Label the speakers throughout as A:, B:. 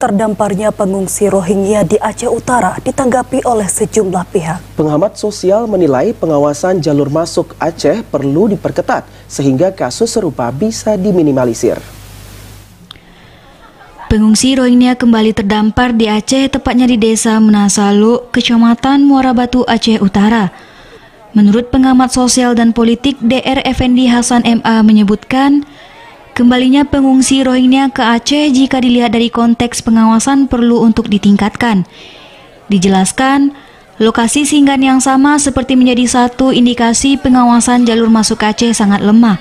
A: Terdamparnya pengungsi Rohingya di Aceh Utara ditanggapi oleh sejumlah pihak.
B: Pengamat sosial menilai pengawasan jalur masuk Aceh perlu diperketat sehingga kasus serupa bisa diminimalisir.
C: Pengungsi Rohingya kembali terdampar di Aceh, tepatnya di Desa Menasalu, Kecamatan Muara Batu, Aceh Utara. Menurut pengamat sosial dan politik Dr. Effendi Hasan MA menyebutkan, kembalinya pengungsi Rohingya ke Aceh jika dilihat dari konteks pengawasan perlu untuk ditingkatkan. Dijelaskan, lokasi singgah yang sama seperti menjadi satu indikasi pengawasan jalur masuk Aceh sangat lemah.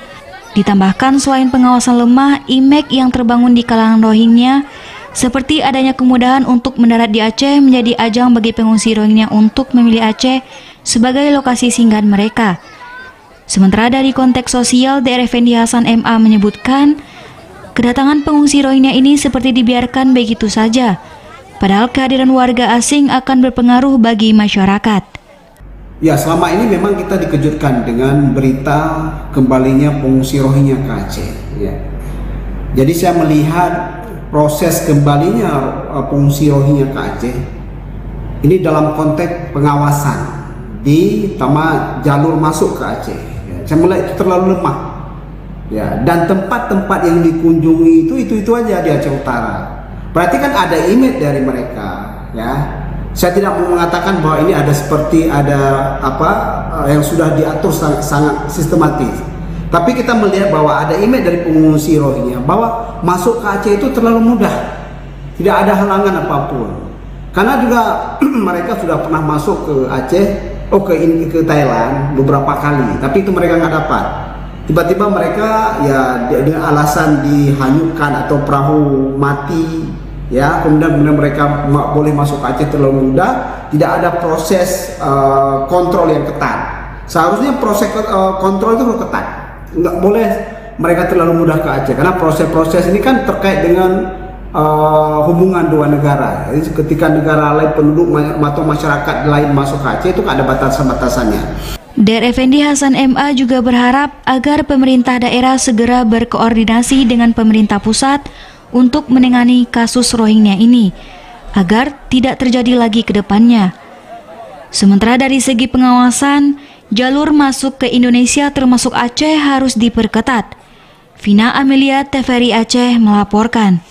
C: Ditambahkan selain pengawasan lemah, image yang terbangun di kalangan Rohingya seperti adanya kemudahan untuk mendarat di Aceh menjadi ajang bagi pengungsi Rohingya untuk memilih Aceh sebagai lokasi singgahan mereka. Sementara dari konteks sosial, Dr. Effendi Hasan MA menyebutkan, kedatangan pengungsi Rohingya ini seperti dibiarkan begitu saja, padahal kehadiran warga asing akan berpengaruh bagi masyarakat.
D: Ya, selama ini memang kita dikejutkan dengan berita kembalinya pengungsi Rohingya ke Aceh. Ya. Jadi saya melihat proses kembalinya pengungsi Rohingya ke Aceh ini dalam konteks pengawasan di jalur masuk ke Aceh. Saya melihat itu terlalu lemah, ya. Dan tempat-tempat yang dikunjungi itu aja di Aceh Utara. Berarti kan ada image dari mereka, ya. Saya tidak mau mengatakan bahwa ini ada yang sudah diatur sangat sistematis. Tapi kita melihat bahwa ada image dari pengungsi Rohingya bahwa masuk ke Aceh itu terlalu mudah, tidak ada halangan apapun. Karena juga mereka sudah pernah masuk ke Aceh. Ke Thailand beberapa kali, tapi itu mereka nggak dapat. Tiba-tiba mereka ya dengan alasan dihanyutkan atau perahu mati, ya kemudian mereka boleh masuk Aceh terlalu mudah. Tidak ada proses kontrol yang ketat. Seharusnya proses kontrol itu harus ketat. Nggak boleh mereka terlalu mudah ke Aceh karena proses-proses ini kan terkait dengan hubungan dua negara. Jadi ketika negara lain penduduk atau masyarakat lain masuk ke Aceh itu ada batasan-batasannya.
C: Dr. Effendi Hasan MA juga berharap agar pemerintah daerah segera berkoordinasi dengan pemerintah pusat untuk menangani kasus Rohingya ini agar tidak terjadi lagi ke depannya. Sementara dari segi pengawasan, jalur masuk ke Indonesia termasuk Aceh harus diperketat. Vina Amelia, TVRI Aceh melaporkan.